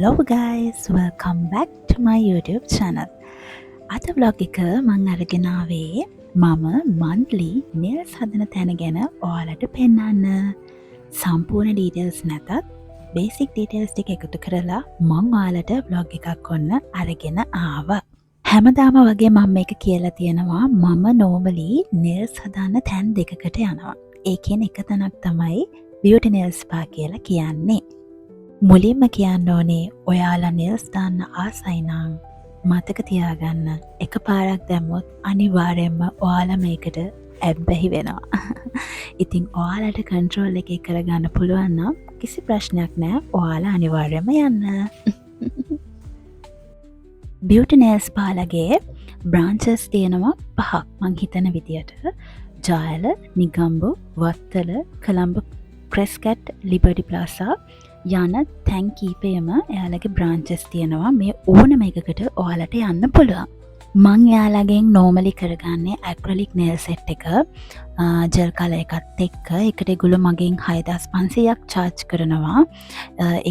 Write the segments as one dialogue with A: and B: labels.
A: Hello guys, welcome back to my YouTube channel. අද vlog එක මං අරගෙන ආවේ මම monthly nails හදන තැන ගැන ඔයාලට පෙන්නන්න. සම්පූර්ණ details නැතත් basic details ටික එකතු කරලා මං ඔයාලට vlog එකක් ඔන්න අරගෙන ආවා. හැමදාම වගේ මම මේක කියලා තියෙනවා මම normally nails හදන්න තැන් දෙකකට යනවා. ඒකෙන් එක තැනක් තමයි beauty nails spa කියලා කියන්නේ. මුලින්ම කියන්න ඕනේ ඔයාලා nails දාන්න ආසයි නම් මතක තියාගන්න එක පාරක් දැම්මොත් අනිවාර්යයෙන්ම ඔයාලා මේකට ඇබ්බැහි වෙනවා. ඉතින් ඔයාලට control එකේ කරගන්න පුළුවන් නම් කිසි ප්‍රශ්නයක් නැහැ. ඔයාලා අනිවාර්යයෙන්ම යන්න. beauty nails spa ලගේ branches තියෙනවා 5ක් මං හිතන විදියට. ජායල, නිගම්බු, වත්තල, කොළඹ ප්‍රෙස්කට්, ලිබර්ටි ප්ලාසා යන තැන් කීපයම එයාලගේ බ්‍රාන්චස් තියෙනවා. මේ ඕනම එකකට ඔයාලට යන්න පුළුවන්. මං එයාලගෙන් නෝමලි කරගන්නේ ඇක්‍රලික් නේල් සෙට් එක ජෙල් කලර් එකත් එක්ක. එකට ඒගොල්ලෝ මගෙන් 6500ක් charge කරනවා.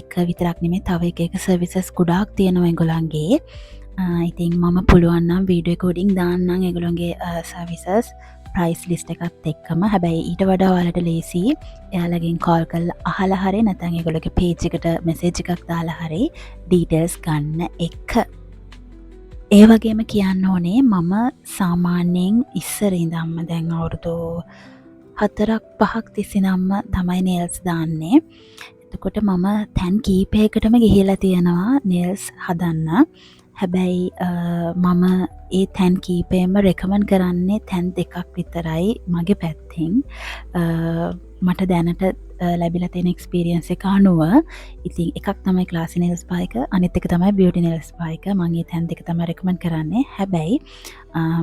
A: එක විතරක් නෙමෙයි තව එක සර්විසස් ගොඩාක් තියෙනවා ඒගොල්ලන්ගේ. ඉතින් මම පුළුවන් නම් වීඩියෝ රෙකෝඩින් දාන්නම් ඒගොල්ලන්ගේ සර්විසස් ප්‍රයිස් ලිස්ට් එකත් එක්කම. හැබැයි ඊට වඩා ඔයාලට ලේසි එයාලගෙන් කෝල් කරලා අහලා හරි නැත්නම් ඒගොල්ලෝගේ page එකට message එකක් දාලා හරි details ගන්න එක. ඒ වගේම කියන්න ඕනේ මම සාමාන්‍යයෙන් ඉස්සර ඉඳන්ම දැන් අවුරුදු 4-5ක් තිස්සේ නම් තමයි nails දාන්නේ. එතකොට මම තැන් කීපයකටම ගිහිලා තියෙනවා nails හදන්න. හැබැයි මම ඒ තැන් කීපයම රෙකමන්ඩ් කරන්නේ තැන් දෙකක් විතරයි මගේ පැත්තෙන්. මට දැනට ලැබිලා තියෙන එක්ස්පීරියන්ස් එක අනුව ඉතින් එකක් තමයි ක්ලාසි nails spa එක, අනිත් එක තමයි beauty nails spa එක. මම මේ තැන් දෙක තමයි රෙකමන්ඩ් කරන්නේ. හැබැයි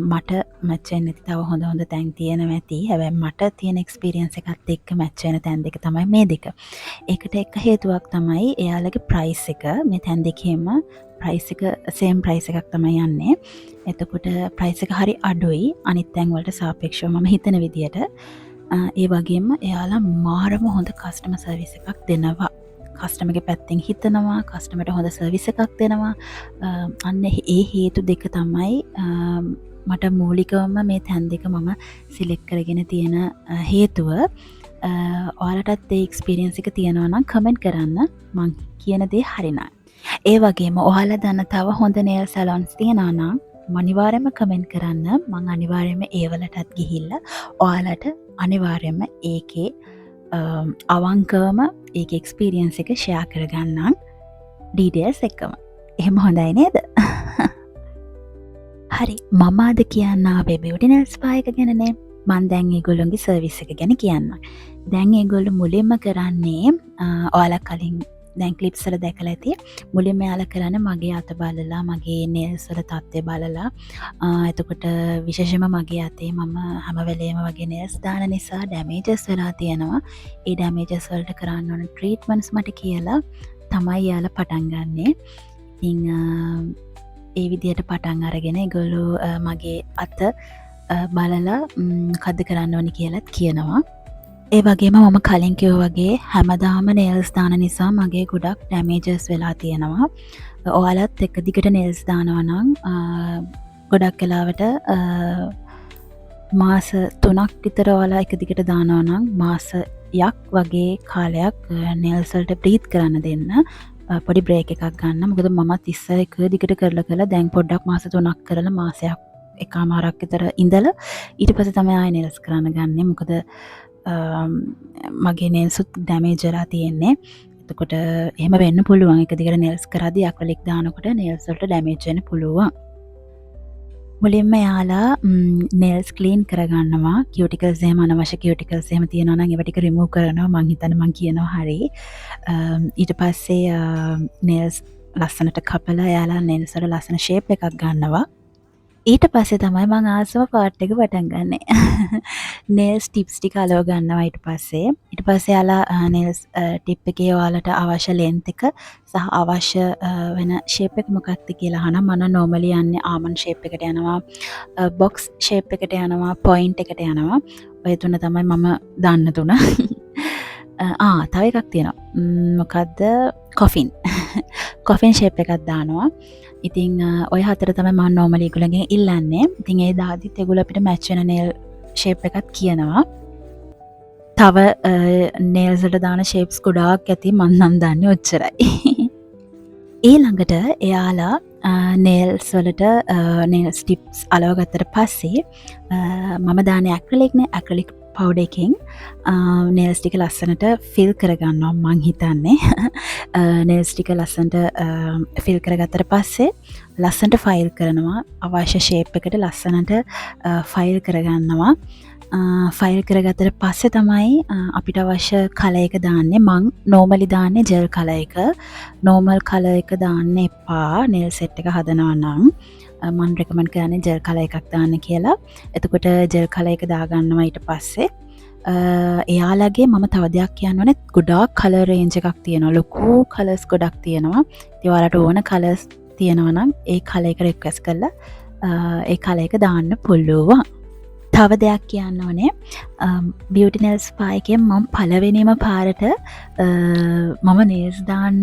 A: මට මැච් වෙන්නේ නැති තව හොඳ තැන් තියෙනවා ඇති. හැබැයි මට තියෙන එක්ස්පීරියන්ස් එකත් එක්ක මැච් වෙන තැන් දෙක තමයි මේ දෙක. ඒකට එක හේතුවක් තමයි එයාලගේ ප්‍රයිස් එක. මේ තැන් දෙකේම ප්‍රයිස් එක සේම් ප්‍රයිස් එකක් තමයි යන්නේ. එතකොට ප්‍රයිස් එක හරි අඩුයි අනිත් තැන් වලට සාපේක්ෂව මම හිතන විදියට. ඒ වගේම එයාලා මාරම හොඳ කස්ටමර් සර්විස් එකක් දෙනවා. කස්ටමර්ගේ පැත්තෙන් හිතනවා, කස්ටමර්ට හොඳ සර්විස් එකක් දෙනවා. අන්න ඒ හේතු දෙක තමයි මට මූලිකවම මේ තැන් දෙක මම සිලෙක්ට් කරගෙන තියෙන හේතුව. ඔයාලටත් ඒ එක්ස්පීරියන්ස් එක තියෙනවා නම් කමෙන්ට් කරන්න මං කියන දේ හරිනම්. ඒ වගේම ඔයාලා දන්න තව හොඳ nail salons තියෙනවා නම් අනිවාර්යයෙන්ම කමෙන්ට් කරන්න. මං අනිවාර්යයෙන්ම ඒවලටත් ගිහිල්ලා ඔයාලට අනිවාර්යයෙන්ම ඒකේ අවංකවම ඒකේ එක්ස්පීරියන්ස් එක ෂෙයා කරගන්නම් ඩීටේල්ස් එක්කම. එහෙම හොඳයි නේද? හරි, මම අද කියන්න ආවේ beauty nails spa එක ගැනනේ. මං දැන් ඒගොල්ලෝගේ සර්විස් එක ගැන කියන්න. දැන් ඒගොල්ලෝ මුලින්ම කරන්නේ ඔයාලා කලින් දැන් ක්ලිප්ස් වල දැකලා ඇති. මුලින්ම යාලා කරන්නේ මගේ අත බලලා මගේ nails වල තත්ත්වය බලලා එතකොට විශේෂයෙන්ම මගේ අතේ මම හැම වෙලේම වගේ nails දාන නිසා damages වෙලා තියෙනවා. ඒ damages වලට කරන්න ඕන treatments මට කියලා තමයි යාලා පටන් ගන්නෙ. ඉතින් ඒ විදිහට පටන් අරගෙන ඒගොල්ලෝ මගේ අත බලලා කද්ද කරන්න ඕනි කියලාත් කියනවා. ඒ වගේම මම කලින් කිව්වා වගේ හැමදාම nails දාන නිසා මගේ ගොඩක් damages වෙලා තියෙනවා. ඔයාලත් එක දිගට nails දානවා නම් ගොඩක් වෙලාවට මාස 3ක් විතර ඔයාලා එක දිගට දානවා නම් මාසයක් වගේ කාලයක් nails වලට breathe කරන්න දෙන්න. පොඩි break එකක් ගන්න. මොකද මමත් ඉස්සර එක දිගට කරලා දැන් පොඩ්ඩක් මාස 3ක් කරලා මාසයක් එකමාරක් විතර ඉඳලා ඊට පස්සේ තමයි ආයෙ nails කරන්න ගන්නෙ. මොකද මගේ nails උත් damage වෙලා තියෙන්නේ. එතකොට එහෙම වෙන්න පුළුවන්. එක දිගට nails කරද්දී acrylic දානකොට nails වලට damage වෙන්න පුළුවන්. මුලින්ම යාලා nails clean කරගන්නවා. cuticles එහෙම අනවශ්‍ය cuticles එහෙම තියෙනවා නම් ඒවා ටික remove කරනවා. මං හිතන්නේ මං කියනවා හරි. ඊට පස්සේ nails ලස්සනට කපලා යාලා nails වල ලස්සන shape එකක් ගන්නවා. ඊට පස්සේ තමයි මං ආසම පාර්ට් එක පටන් ගන්නෙ. nails tips ටික අලව ගන්නවා ඊට පස්සේ යාලා nails tip එකේ ඔයාලට අවශ්‍ය length එක සහ අවශ්‍ය වෙන shape එක මොකක්ද කියලා අහනවා. මම normally යන්නේ almond shape එකට යනවා, box shape එකට යනවා, point එකට යනවා. ඔය තුන තමයි මම දන්න තුන. තව එකක් තියෙනවා. මොකද්ද? coffin. කොෆින් ෂේප් එකක් දානවා. ඉතින් ඔය හතර තමයි මම නෝමලි ඒගොල්ලන්ගෙන් ඉල්ලන්නේ. ඉතින් ඒ දාදිත් ඒගොල්ලෝ අපිට මැච් වෙන nail ෂේප් එකක් කියනවා. තව nails වලට දාන shapes ගොඩාක් ඇති මන් නම් දන්නේ ඔච්චරයි. ඊළඟට එයාලා nails වලට nails tips අලව ගත්තට පස්සේ මම දාන්නේ acrylic powder එකෙන් nails ටික ලස්සනට fill කරගන්නවා මං හිතන්නේ. nails ටික ලස්සනට fill කරගත්තට පස්සේ ලස්සනට file කරනවා. අවශ්‍ය shape එකට ලස්සනට file කරගන්නවා. ෆයිල් කරගත්තට පස්සේ තමයි අපිට අවශ්‍ය කලර් එක දාන්නේ. මං normally දාන්නේ gel කලර් එක. normal කලර් එක දාන්න එපා nail set එක හදනවා නම්. මම recommend කරන්නේ gel කලර් එකක් දාන්න කියලා. එතකොට gel කලර් එක දාගන්නවා ඊට පස්සේ එයාලගේ මම තව දෙයක් කියන්න ඕනේ. ගොඩාක් කලර් රේන්ජ් එකක් තියෙනවා. ලොකු කලර්ස් ගොඩක් තියෙනවා. ඉතින් ඔයාලට ඕන කලර්ස් තියෙනවා නම් ඒ කලර් එක රික්වෙස්ට් කරලා ඒ කලර් එක දාන්න පුළුවන්. තව දෙයක් කියන්න ඕනේ beauty nail spa එකෙන් මම පළවෙනිම පාරට මම nails දාන්න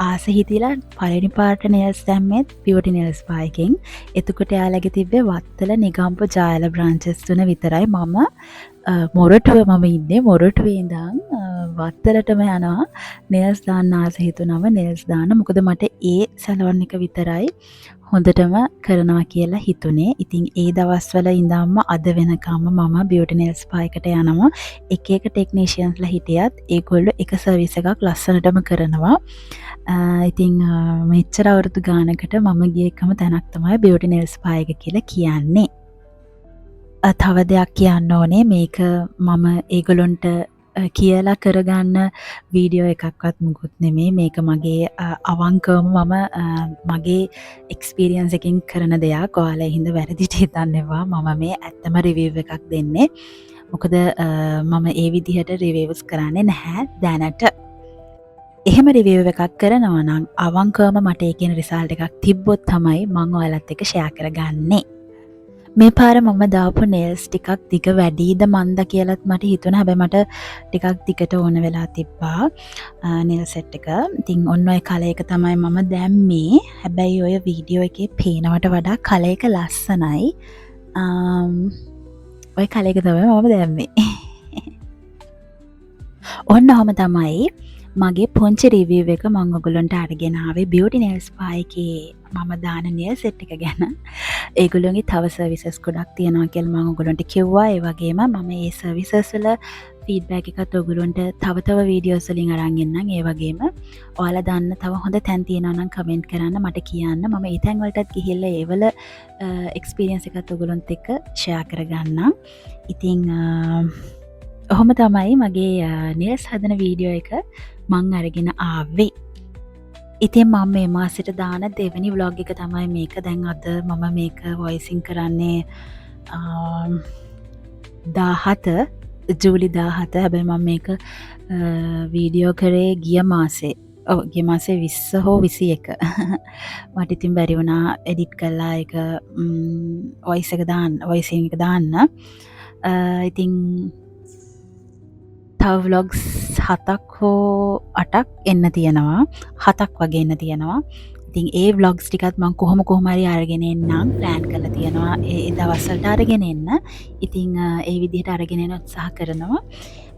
A: ආස හිතිලා පළවෙනි පාරට nails දැම්මෙත් beauty nail spa එකෙන්. එතකොට එයාලගේ තිබ්බේ වත්තල නිගම්පු ජායල branches තුන විතරයි. මම ඉන්නේ මොරටුවේ ඉඳන් වත්තලටම යනවා nails දාන්න ආස හිතුනම nails දාන්න. මොකද මට ඒ සැලොන් එක විතරයි හොඳටම කරනවා කියලා හිතුනේ. ඉතින් ඒ දවස්වල ඉඳන්ම අද වෙනකම්ම මම beauty nail spa එකට යනවා. එක ටෙක්නීෂියන්ස්ලා හිටියත් ඒගොල්ලෝ එක සර්විස් එකක් ලස්සනටම කරනවා. ඉතින් මෙච්චර අවුරුදු ගානකට මම ගිය එකම තැනක් තමයි beauty nail spa එක කියලා කියන්නේ. තව දෙයක් කියන්න ඕනේ මේක මම ඒගොල්ලොන්ට කියලා කරගන්න වීඩියෝ එකක්වත් මුකුත් නෙමේ. මේක මගේ අවංකවම මම මගේ එක්ස්පීරියන්ස් එකකින් කරන දෙයක්. ඔයාලා හින්දා වැරදිට හිතන්න එපා. මම මේ ඇත්තම රිවිව් එකක් දෙන්නේ. මොකද මම ඒ විදිහට රිවිව්ස් කරන්නේ නැහැ දැනට. එහෙම රිවිව් එකක් කරනවා නම් අවංකවම මට ඒකෙන් රිසල්ට් එකක් තිබ්බොත් තමයි මම ඔයාලත් එක්ක ෂෙයා කරගන්නේ. මේ පාර මම දාපු nails ටිකක් දිග වැඩිද මන්ද කියලාත් මට හිතුණා. හැබැයි මට ටිකක් දිගට ඕන වෙලා තිබ්බා nail set එක. ඉතින් ඔන්න ඔය කලර් එක තමයි මම දැම්මේ. හැබැයි ඔය වීඩියෝ එකේ පේනවට වඩා කලර් එක ලස්සනයි. ඔය කලර් එක තමයි මම දැම්මේ. ඔන්න ඔහම තමයි මගේ පොන්චි රිවිව් එක මම ඔයගොල්ලන්ට අරගෙන ආවේ beauty nail spa එකේ මම දාන nail set එක ගැන. ඒගොල්ලෝගේ තව සර්විසස් ගොඩක් තියෙනවා කියලා මම ඔයගොල්ලන්ට කිව්වා. ඒ වගේම මම මේ සර්විසස් වල ෆීඩ්බැක් එකත් ඔයගොල්ලන්ට තව වීඩියෝස් වලින් අරන් එන්නම්. ඒ වගේම ඔයාලා දන්න තව හොඳ තැන් තියෙනවා නම් කමෙන්ට් කරන්න මට කියන්න. මම ඒ තැන් වලටත් ගිහිල්ලා ඒවල එක්ස්පීරියන්ස් එකත් ඔයගොල්ලන්ත් එක්ක ෂෙයා කරගන්නම්. ඉතින් ඔහොම තමයි මගේ nails හදන වීඩියෝ එක මං අරගෙන ආවේ. ඉතින් මම මේ මාසෙට දාන දෙවෙනි vlog එක තමයි මේක. දැන් අද මම මේක voicing කරන්නේ 17 ජූලි 17. හැබැයි මම මේක වීඩියෝ කරේ ගිය මාසේ 20 හෝ 21. මට ඉතින් බැරි වුණා එඩිට් කරලා ඒක voicing එක දාන්න. ඉතින් තව vlogs 7ක් හෝ 8ක් එන්න තියෙනවා. 7ක් වගේ එන්න තියෙනවා. ඉතින් ඒ vlogs ටිකත් මම කොහොම හරි අරගෙන එන්නම් plan කරලා තියෙනවා. ඒ දවස්වලට අරගෙන එන්න. ඉතින් ඒ විදිහට අරගෙන එන්න උත්සාහ කරනවා.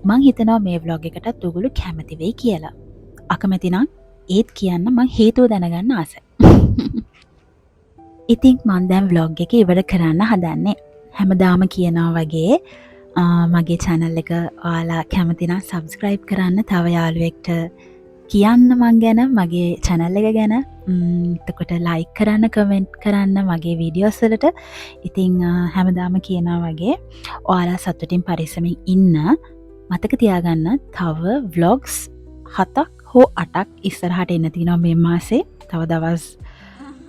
A: මම හිතනවා මේ vlog එකටත් ඔයගොල්ලෝ කැමති වෙයි කියලා. අකමැති නම් ඒත් කියන්න මම හේතුව දැනගන්න ආසයි. ඉතින් මම දැන් vlog එක ඉවර කරන්න හදන්නේ. හැමදාම කියනවා වගේ මගේ channel එක ඔයාලා කැමති නම් subscribe කරන්න. තව යාළුවෙක්ට කියන්න මං ගැන, මගේ channel එක ගැන. එතකොට like කරන්න, comment කරන්න මගේ videos වලට. ඉතින් හැමදාම කියනවා වගේ ඔයාලා සතුටින් පරිස්සමින් ඉන්න. මතක තියාගන්න තව vlogs 7ක් හෝ 8ක් ඉස්සරහට එන්න තියෙනවා මේ මාසේ. තව දවස්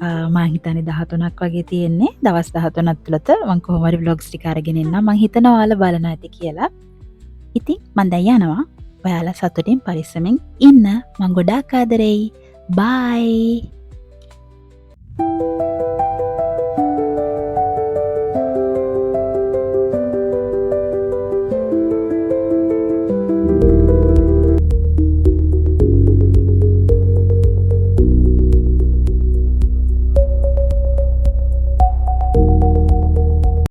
A: මම හිතන්නේ 13ක් වගේ තියෙන්නේ. දවස් 13ක් තුලත මම කොහොම හරි vlogs ටික අරගෙන එන්නම්. මම හිතනවා ඔයාලා බලනවා ඇති කියලා. ඉතින් මම දැන් යනවා. ඔයාලා සතුටින් පරිස්සමෙන් ඉන්න. මම ගොඩාක් ආදරෙයි. bye